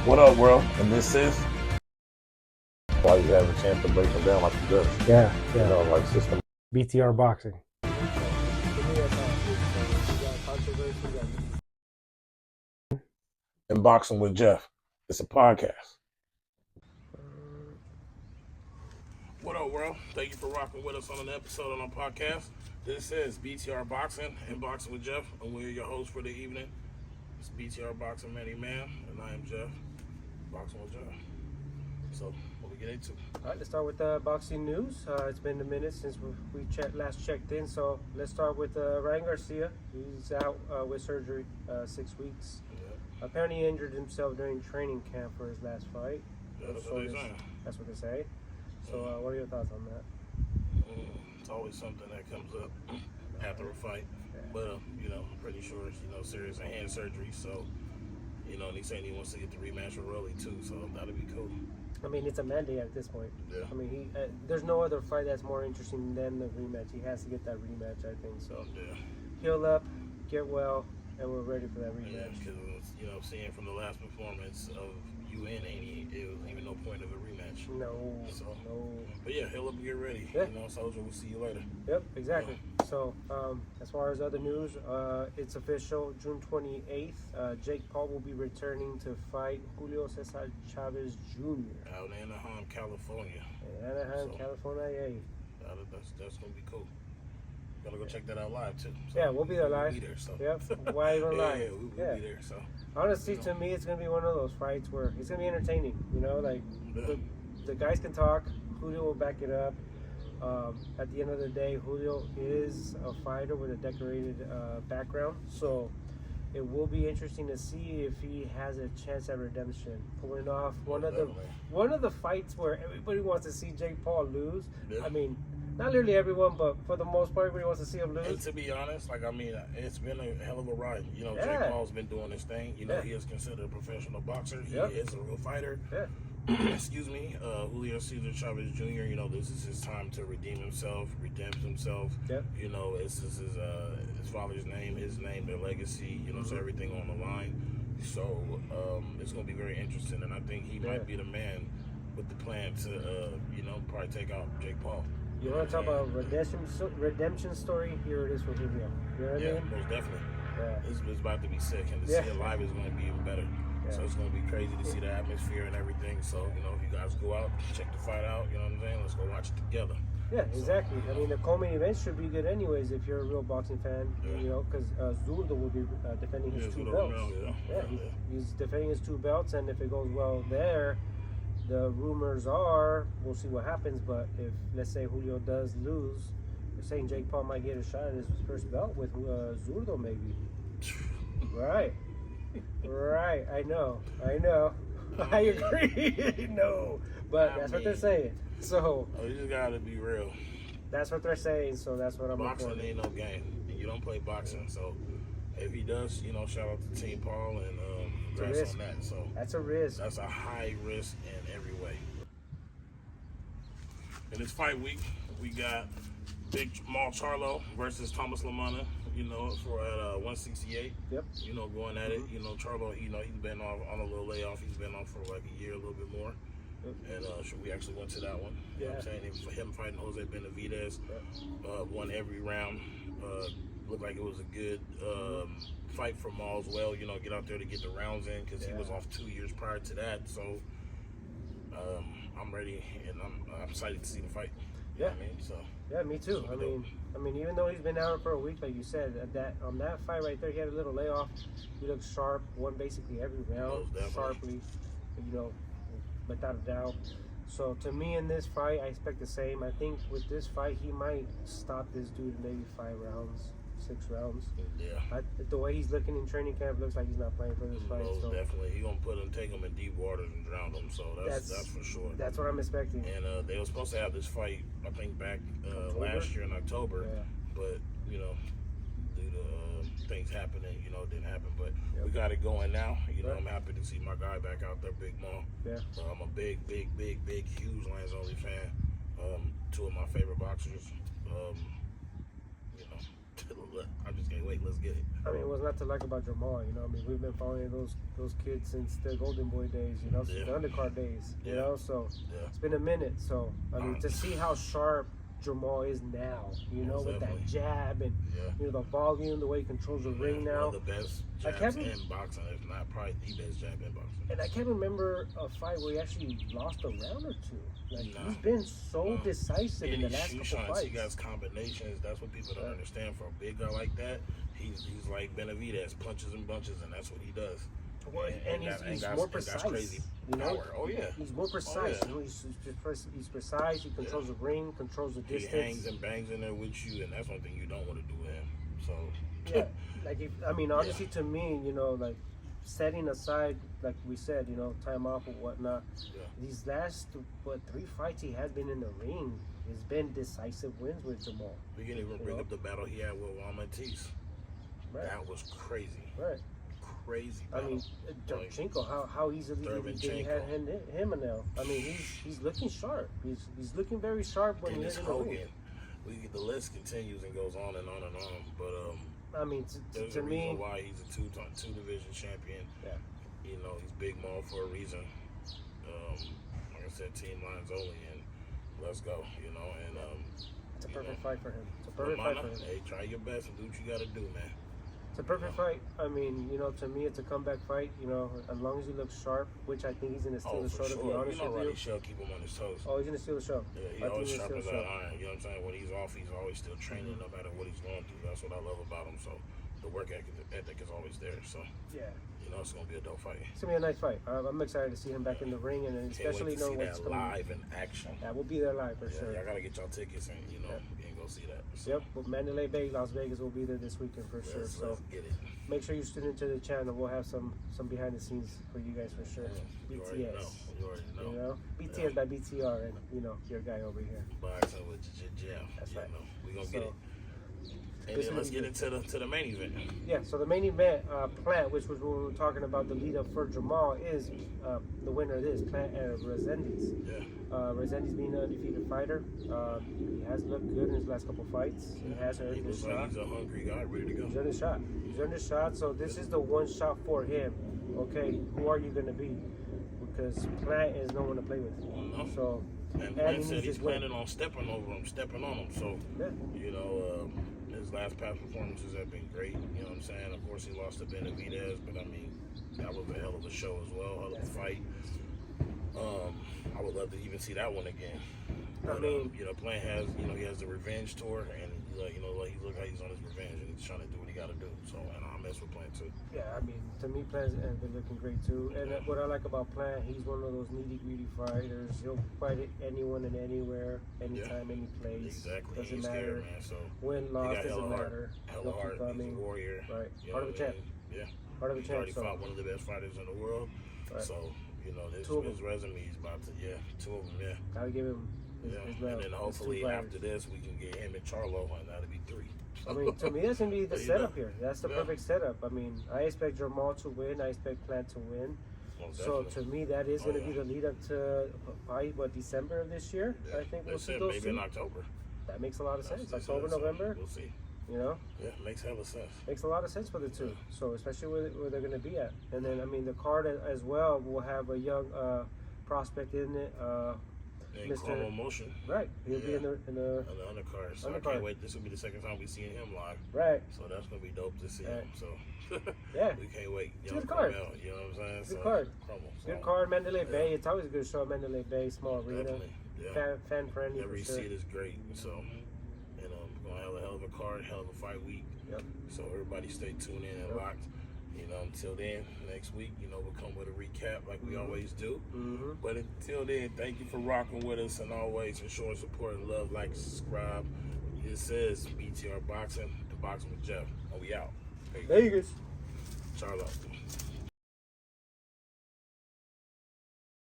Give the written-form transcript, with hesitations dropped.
What up, world? And this is why you have a chance to break them down like you does. Yeah. You know, like system. BTR boxing. And Boxing with Jeff. It's a podcast. What up, world? Thank you for rocking with us on an episode on our podcast. This is BTR Boxing and Boxing with Jeff, and we're your hosts for the evening. It's BTR Boxing Manny Man, and I am Jeff. Boxing with Jeff. So, what we get into? All right, let's start with boxing news. It's been a minute since we last checked in, so let's start with Ryan Garcia. He's out with surgery, 6 weeks. Yeah. Apparently he injured himself during training camp for his last fight. Yeah, that's what they're saying. That's what they say. So what are your thoughts on that? It's always something that comes up after a fight. Yeah. But, I'm pretty sure it's, serious hand surgery. So, and he's saying he wants to get the rematch with Rolly, too. So, that'll be cool. I mean, it's a mandate at this point. Yeah. I mean, there's no other fight that's more interesting than the rematch. He has to get that rematch, I think. So, yeah. Heal up, get well, and we're ready for that rematch. Yeah, because, seeing from the last performance of you and Annie, it was even no point of a rematch. No. But yeah, he'll up and get ready. Yeah. Soldier, we'll see you later. Yep, exactly. Yeah. So, as far as other news, it's official. June 28th, Jake Paul will be returning to fight Julio Cesar Chavez Jr. out in Anaheim, California. California, yay. That's going to be cool. Gotta go check that out live too. So yeah, we'll be there live. We'll be there, so. Yep. Why even live? Yeah, we'll be there. So honestly, to me, it's gonna be one of those fights where it's gonna be entertaining. The guys can talk. Julio will back it up. At the end of the day, Julio is a fighter with a decorated background, so it will be interesting to see if he has a chance at redemption, pulling off one of the fights where everybody wants to see Jake Paul lose. Yeah. I mean, not literally everyone, but for the most part, everybody wants to see him lose. And to be honest, it's been a hell of a ride. Jake Paul's been doing this thing. He is considered a professional boxer. He is a real fighter. Yeah. Excuse me. Julio Cesar Chavez Jr., this is his time to redeem himself, Yep. This is his father's name, his name, their legacy, so everything on the line. So it's going to be very interesting, and I think he might be the man with the plan to, probably take out Jake Paul. You want to talk about redemption story? Here it is for Julio. You know what I mean? Most definitely. Yeah. It's about to be sick, and to see it live is going to be even better. Yeah. So it's going to be crazy to see the atmosphere and everything. So, if you guys go out, check the fight out, you know what I'm saying? Let's go watch it together. Yeah, exactly. I mean, the co-main event should be good anyways if you're a real boxing fan, because Zurdo will be defending his 2 belts. He's defending his 2 belts, and if it goes well there, the rumors are, we'll see what happens, but if, let's say, Julio does lose, they're saying Jake Paul might get a shot at his first belt with Zurdo, maybe. Right. I know. I agree. No. But that's what they're saying. So. Oh, you just gotta be real. That's what they're saying, so that's what I'm Boxing reporting. ain't no game. You don't play boxing, so if he does, shout out to Team Paul and congrats on that. So that's a risk. That's a high risk in every way. In this fight week, we got Plant Jermall Charlo versus Thomas Lamana. For at 168. Yep. Going at it. Charlo. He's been off on a little layoff. He's been off for like a year, a little bit more. Yep. And we actually went to that one. You know what I'm saying? For him fighting Jose Benavidez, won every round. Looked like it was a good fight for Maul as well. Get out there to get the rounds in because he was off 2 years prior to that. So I'm ready and I'm excited to see the fight. Yeah. So. Yeah, me too. I mean, even though he's been out for a week, like you said, on that fight right there, he had a little layoff. He looked sharp, won basically every round sharply, without a doubt. So to me, in this fight, I expect the same. I think with this fight, he might stop this dude in maybe 5 rounds, 6 rounds. Yeah. The way he's looking in training camp, looks like he's not playing for this fight. Most definitely. He's going to take him in deep waters and drown him, so that's for sure. That's what I'm expecting. And they were supposed to have this fight, I think, back last year in October, but, due to things happening, it didn't happen. But we got it going now. I'm happy to see my guy back out there, Big Maul. Yeah. I'm a big, huge Lance Only fan. 2 of my favorite boxers. I just can't wait. Let's get it. I mean, what's not to like about Jermall? You know, I mean, we've been following those kids since the Golden Boy days. You know, since the undercard days. You know, so it's been a minute. So I mean, to see how sharp Jermall is now, you know, with that jab and you know the volume, the way he controls the ring now. One of the best jabs in boxing, if not probably the best jab in boxing. And I can't remember a fight where he actually lost a round or two. Like he's been so decisive in the last couple fights. He got combinations. That's what people don't understand. For a big guy like that, he's like Benavidez, punches and bunches, and that's what he does. Well, and he's more precise. Crazy power. Oh yeah, he's more precise. You know, he's precise. He controls the ring, controls the distance. He hangs and bangs in there with you, and that's one thing you don't want to do with him. So yeah, like honestly, to me, you know, like setting aside, like we said, you know, time off or whatnot. These last 3 fights he has been in the ring, has been decisive wins with Jermall. We can even bring up the battle he had with Matisse. Right. That was crazy. Right. Crazy. I mean, Derevchenko, how easily did he had him now? I mean, he's looking sharp. He's looking very sharp when he's in the ring. The list continues and goes on and on and on. But I mean, there's to a me, reason why he's a two division champion. Yeah. You know, he's Big Mo for a reason. Like I said, team lines only, and let's go. You know, and it's a perfect fight for him. It's a perfect fight for him. Hey, try your best and do what you got to do, man. It's a perfect fight. I mean, you know, to me, it's a comeback fight. You know, as long as he looks sharp, which I think he's going to steal the show, to be honest with you. Shell keep him on his toes. Oh, he's going to steal the show. Yeah, he always sharp as that iron. You know what I'm saying? When he's off, he's always still training no matter what he's going through. That's what I love about him. So the work ethic is always there. So yeah, you know, it's going to be a dope fight. It's going to be a nice fight. I'm excited to see him back in the ring, and especially know what's coming. Live in action. That will be there live for sure. I got to get y'all tickets and, you know, go see that. So. Yep, well, Mandalay Bay, Las Vegas will be there this weekend for sure. So let's get it. Make sure you tune into the channel. We'll have some behind the scenes for you guys for sure. You BTS. already know. You know? BTS by BTR, and you know your guy over here. Boxing with Jeff. That's right. We're gonna get it. And then let's get into the main event. Yeah, so the main event, Plant, which was what we were talking about, the lead up for Jermall, is the winner of this, Plant and Resendiz. Yeah. Resendiz being an undefeated fighter. He has looked good in his last couple fights. He has earned his shot. He's a hungry guy, ready to go. He's earned his shot. He's earned his shot, so this is the one shot for him. Okay, who are you going to be? Because Plant is no one to play with. So, and Plant said he's planning on stepping on him. So, you know, his last past performances have been great. You know what I'm saying? Of course, he lost to Benavidez, but I mean, that was a hell of a show as well, hell of a fight. I would love to even see that one again. But, you know, Plant has, you know, he has the revenge tour, and he look like he's on his revenge, and he's trying to do what he got to do. So, and I mess with Plant too. Yeah, I mean, to me, Plant has been looking great too. And what I like about Plant, he's one of those nitty-gritty fighters. He'll fight anyone and anywhere, anytime, any place. Exactly. Doesn't matter. Scared, man. So win, loss, doesn't matter. Hella heart. He's a warrior. Right. You Part of a champ. Yeah. Part of a champ. He already fought one of the best fighters in the world. Right. So, you know, his resume is about to, 2 of them, Gotta give him his and then hopefully after this, we can get him and Charlo, and that'll be 3. I mean, to me, that's going to be the setup here. That's the perfect setup. I mean, I expect Jermall to win. I expect Plant to win. So, to me, that is going to be the lead up to, December of this year? Yeah. I think we'll see those maybe in October. That makes a lot of sense. October, November. We'll see. You know? Yeah, makes hella sense. Makes a lot of sense for the two. So, especially where they're going to be at. And then, I mean, the card as well will have a young prospect in it. Mr. Motion. Right. He'll be in the undercard. So I can't wait. This will be the second time we've seen him live. Right. So that's going to be dope to see him. So yeah. We can't wait. Good card. You know what I'm saying? Good card. Good card. Mandalay Bay. It's always a good show. Mandalay Bay, small arena. Fan friendly. Every seat is great. So, you know, we're going to have a hell of a card, hell of a fight week. Yep. So everybody stay tuned in and locked. You know, until then, next week, you know, we'll come with a recap like we always do. But until then, thank you for rocking with us, and always for showing support and love. Like, subscribe. It says BTR Boxing, the Boxing with Jeff. And we out. Vegas. Charlo.